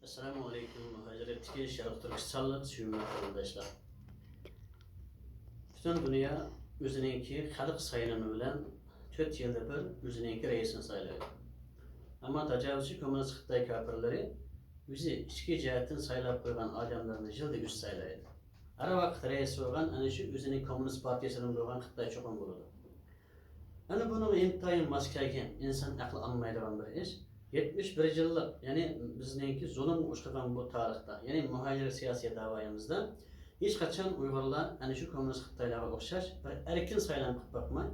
Assalamu alaikum muhaciretdeki Şarkı Türkistanlık suyumlu arkadaşlar. Bütün dünya özününki halk sayılımı bilen 4 yılda bir özününki reisini saylaydı. Ama tecavüzcü komünist Xitay kafirleri bizi içki cihetten saylap koygan adamlarını yılda üst saylaydı. Ara vakit reis olgan ana şu özünün komünist partiyasının olgan Xitay çoğun buldu. Yani bunu intayın maskayken insan aklı anmaydıgan bir iş. 71 yıllık yani bizdenki zulüm uçtuğun bu tarihte yani muhacir siyasi davayımızda hiç kaçan Uygurlar hani şu komünist Xitaylara okşaş bir erkin saylanıp bakmay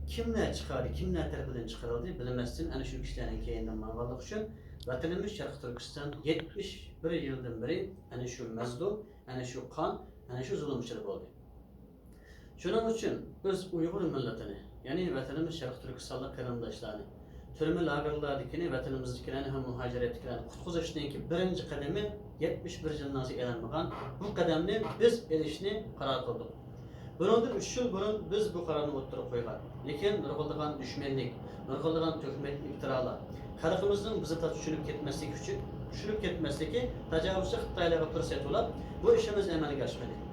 kimler çıkardı, kimler tarafından çıkarıldı bilemezsin hani şu kişilerin keyinden mağabalık için vatanımız Şarkı Türkistan 71 yıldan beri hani şu mezlum, hani şu kan, hani şu zulümçilik oldu. Şunun için biz Uygur milletini yani vatanımız Şarkı Türkistanlı kırımdaşlarını türme lagerlardakini vatanımızdakilerini hem muhacir ettikilerini kutquzuştaki birinci kademi 71 yıldan sonra elanmagan bu kademni biz elishni karar kıldık. Bundan 3 yıl burun biz bu kararını o'ttirib qo'ygan. Lekin nurg'uldigan düşmanlik, nurg'uldigan töhmet iftiralar, xalqimizning bizni tushunib ketmasligi tajovuzchi Xitoylarga fursat bo'lib, bu ishimiz amalga oshmadi.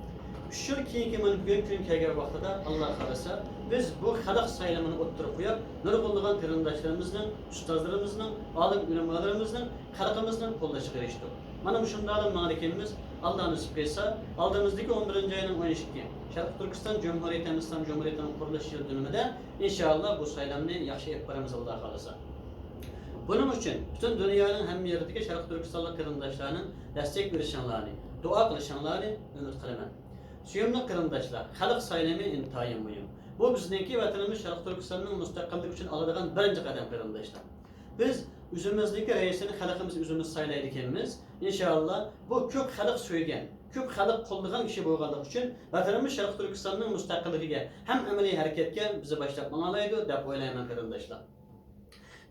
3 yıl keyingi bugun kun kelgan vaqtida Alloh xolasa biz bu xalq saylamini o'ttirib qo'yib, nurg'uldigan qarindoshlarimizni, ustozlarimizning, olim ulamolarimizning, xalqimizning qo'llashiga erishdik. Mana bu shunday ma'rifetimiz Allah nasip qilsa, oldimizdagi 11 ayning 12 Şarkı Türkistan Cumhuriyeti İslam Cumhuriyeti'nin kuruluş yıl dönümünde inşallah bu saylamını yaxshi yapıp baramiz Allah xolasa. Bunun için bütün dünyanın hem yerdeki Şarkı Türkistanlı qarindoshlarning destek verişanlarını, dua qilishinglarni umid qilaman. Suyumli qarindoshlar, xalq saylami intayin mühim. Bu bizdeki vatanımız Şarkı Türkistan'ın müstakillik için aladigan birinci qadam qarindoshlar. Biz üzümüzdeki reisini xalqimiz üzümüz saylaydiganmiz. İnşallah bu ko'p xalq so'ygan, ko'p xalq qo'llagan ishi bo'lganligi uchun vatanimiz Şarkı Türkistan'ning mustaqilligiga ham amaliy harakatga bizi boshlab manglaydi deb o'ylayman qarindoshlar.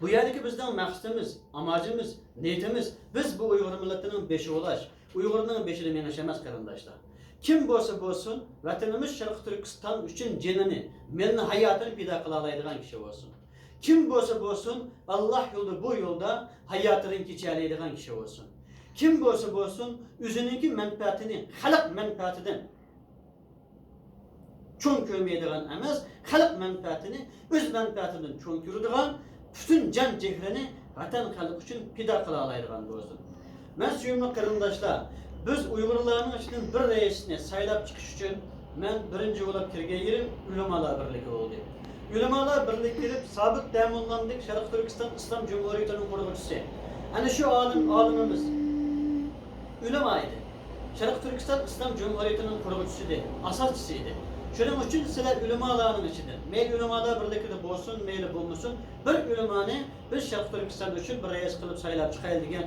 Bu yerdeki bizden maqsadimiz, amacımız, niyetimiz biz bu Uygur milletinin beşi ulaş, Uygur'un beşini menaş emas qarindoshlar. Kim bo'lsa bo'lsin, vatanimiz Şarkı Türkistan uchun jenini, melni hayotini pido qila oladigan kishi bo'lsin. Kim bo'lsa bo'lsin, Allah yolu bu yolda hayotini kechalaydigan kishi bo'lsin. Kim bo'lsa bo'lsin, o'zining manfaatini, xalq manfaatidan cho'ng ko'rmaydigan emas, xalq manfaatini o'z manfaatidan cho'ng ko'radigan, bütün can cehrini vatan xalq uchun pido qila oladigan bo'lsin. Men suyumli qarindoshlar, biz Uygurlarning ichidan bir reisni saylab chiqish uchun men birinchi bo'lib kirgan yerim Ulamolar birligi bo'ldi. Ulamolar birligi kelib, Sobit Damonlandik Şarkı Türkistan İslam Cumhuriyeti'nin quruvchisi. Ana şu alimimiz ulama edi. Şarkı Türkistan İslam Cumhuriyeti'nin quruvchisiydi, asoschisiydi. Şunun için sizler ulamaların içinde, meyli ulamalar birlikte bolsun, meyli bulmuşsun, bir ulamani biz Şarkı Türkistan için bir reis kılıp saylap çıkaylı degan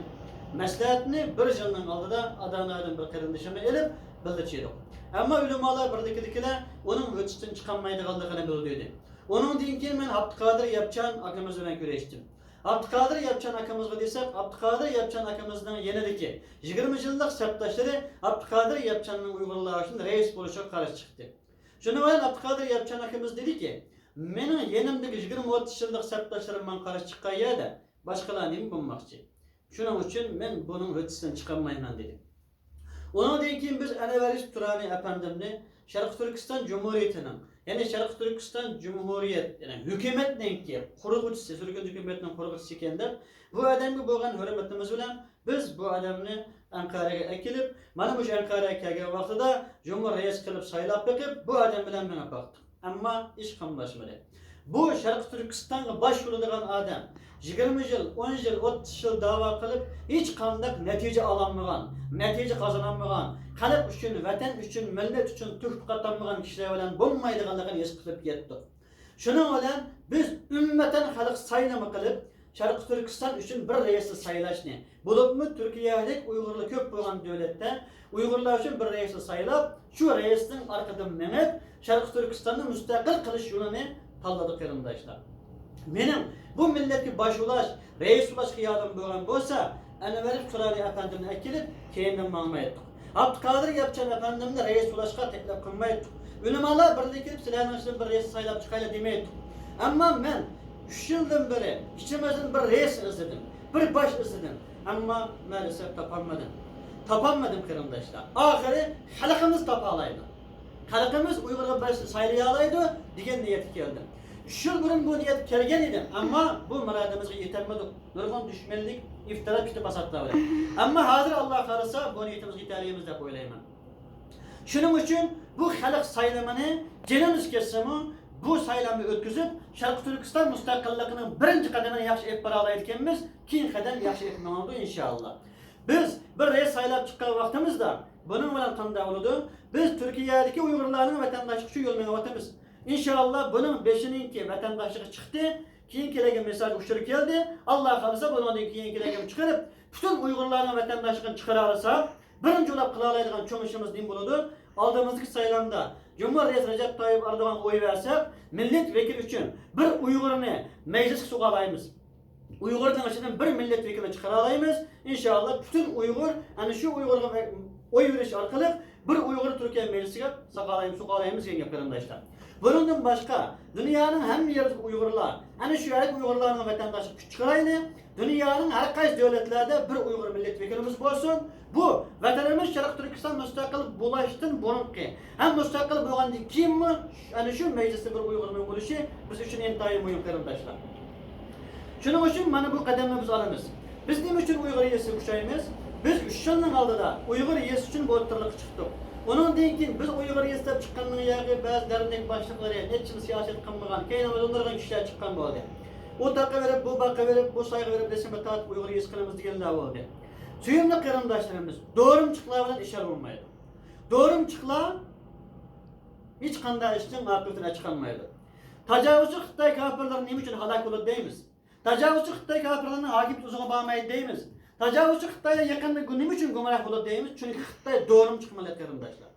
məsləhətini bir yılın aldıda adamların bir qırındışını elib bildirçiydik. Ama ulamalar birliktekiler onun ötüsünden çıkanmaydıqanlığını bildirdi. Onun deyin ki ben Abdülkadir Yapçan akımız bilen güreştim. Abdülkadir Yapçan akımızga desek, Abdülkadir Yapçan akımızdan yenideki 20 yıllık septaşları Abdülkadir Yapçan'ın Uygurlar için reis buluşa karşı çıktı. Şunu bilen Abdülkadir Yapçan akımız dedi ki, menin yenimdeki 20-30 yıllık septaşlarım ben karşı çıkan yerde başkalarını bulmakçı. Şunun için ben bunun ötesinden çıkamayman dedi. Onun deyin ki biz Eneveriş Turani efendimni Şarkı Türkistan Cumhuriyeti'nin yani Şarkı Türkistan Cumhuriyet yani hükümetninki kuruluşçusu, Türkiye hükümetinin kuruluşçusu ekanlar. Bu adamga bo'lgan hurmatimiz bilan biz bu adamni Ankara'ga ekilib, mana bu Ankara'ga kelgan vaqtida Cumhur reis qilib saylab beqib, bu adam bilan men baqdik. Ammo ish qamlashmadi. Bu Şarkı Türkistan'a baş vuradigan adam 20 yıl, 10 yıl, 30 yıl dava qilib, hiç qanday natija ololmagan, natija qozonolmagan, xalq uchun, vatan uchun, millat uchun tuhfa qatanmagan kishilar bilan bo'lmaydiganligini his qilib ketdik. Shuning bilan biz ummatan xalq saylama qilib, Şarkı Türkistan için bir reisni saylashni, bo'libmi Turkiyalik Uygurlar ko'p bo'lgan davlatda Uygurlar uchun bir reisni saylab, shu reisning orqadan menib, Şarkı Türkistan'ni mustaqil qilish yo'lini tanladik qarindoshlar. Benim bu milletki baş ulaş, reis ulaş qiyalim bo'lgan bo'lsa, Enver Turani efendimni ekilib, keyindan ma'lum etdik. Abdülkadir Yapçan efendimni reis ulashga taklif qilmaydik. Ulamalar birlikte kelib, sizlarning uchun bir reis saylab chiqaylik demaydik. Ammo men 3 yıldan beri içimizden bir reis izledim, bir baş izledim. Ama maalesef tapamadım. Tapamadım kırımdaşlar. Ahiri halkımız tapalaydı. Halkımız Uygur'a baş saylayalaydı diyen niyeti geldi. Şu gün bu niyet kelgen idim ama bu muradımızı yetemedik. Nurgun düşmanlık, iftira pişti basatla öyle. Ama hazır Allah kalırsa bu niyetimizi yeterliyimiz de oylayman. Şunun için bu halk saylamanı canımız kessemi bu saylamı ötküzüp Şarkı Türkistan müstakillığının birinci kademini yaxşı ep baralaydıkimiz keyin kadem yaxşı etmen oldu inşallah. Biz bir reis saylap çıkan vaktimizde bunun bilan qanday oldu? Biz Türkiye'deki Uygurlarning vatandaşlık şu yolmaya vatamiz. İnşallah bunun 5'inki vatandaşlığı çıktı. Keyin kelegen mesaj uçurup geldi. Allah kalırsa bundan keyin kelegen çıkarıp bütün Uygurlarning vatandaşlığını çıkara alsa birinci olap kıla alaydigan çoğun işimiz din buludu. Aldığımızdaki saylamda Cumhurbaşkanı Recep Tayyip Erdoğan oy versek milletvekili için bir Uygur'unu meclis suğa alayımız. Uygur'dan içinden bir milletvekili çıkara alayımız. İnşallah bütün Uygur, hani şu Uygur'a oy veriş arkalık bir Uygur Türkiye meclisine suğa alayımız diye yaparım da işte. Bunun başka dünyanın hem yerindeki Uygurlar, hani şu yerdeki Uygurların vatandaşlık çıkaraylı, dünyanın her kaysi devletlerde bir Uygur milletvekilimiz olsun. Bu vatanımız Şarkı Türkistan müstakil bulaştın bununki. Hem müstakil boğan kim mi? Yani şu mecliste bir Uygur'un buluşu biz için intayı mühim kardeşler. Şunun için bana bu kademimiz alınız. Biz ne için Uygur yesi kuşayımız? Biz 3 yılın aldıda Uygur yesi için bu ortalık çıktık. Onun deyken biz Uygur yesler çıkanının yağı bazı dernek başlıkları, netçili siyaset kılmagan, keynamız onlardan kişiler çıkan bu oldu. O takı verip, bu bakı verip, bu saygı verip resime taat Uygur yesi kılımız diyenler oldu. Suyumlu karındaşlarımız doğrumçuklarla işler olmaydı. Doğrumçuklar hiç kanday işten akıbetine çıkanmaydı. Tacavuzcu Xitay kafirlerin ne için halak olur deyimiz. Tacavuzcu Xitay kafirlerinin hakim tuzuna bağmayı deyimiz. Tacavuzcu Xitay'a yakında ne için gümrah olur deyimiz. Çünkü Xitay doğrumçukmalı karındaşlar.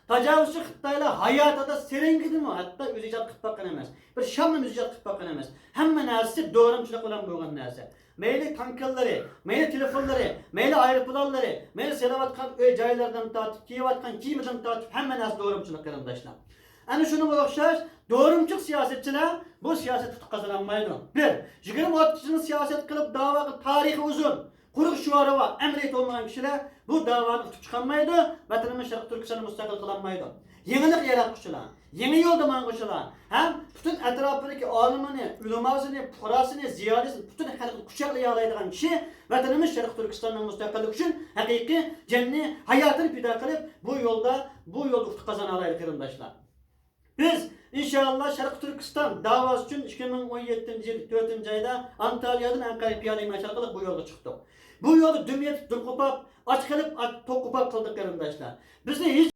Tacavuzcu Xitay'la hayatada serin gidimi hatta öz icat kıp bakkan emez. Bir Şam'ın öz icat kıp bakkan emez. Hemen nersi doğrumçuluk olan boğan nersi. Meyli tankılları, meyli telefonları, meyli aeroplanları, meyli selavatkan caylardan tatip, kiyevatkan kimiden tatip hemen nersi doğrumçuluk karındaşlar. Yani şunu okşar, doğrumçuk siyasetçiler bu siyaset tutuk kazanmaydı. Bir, 20 kişinin siyaset kılıp dava tarihi uzun. Kuruk şuarı var, emniyet olmayan kişiler bu davanı tutup çıkanmaydı, vatanımız Şarkı Türkistan'ı müstakil kılanmaydı. Yenilik yaratmışlar, yeni yolda manmışlar. Hem bütün etrafındaki alimini, ülemasını, purasını, ziyadesini, bütün halkı kuşakla yağlaydıgan kişi vatanımız Şarkı Türkistan'ın müstakillik için hakiki cenni hayatını fida kılıp bu yolda tutuk kazanalaydı kardeşler. Biz inşallah Şarkı Türkistan davası için 2017 yıl 4. ayda Antalya'dan Ankara'ya piyade maçarkalık bu yolda çıktık. Bu yolu dümiyet dün kopap, aç kalıp tok kopap kıldık kardeşler. Bizi hiç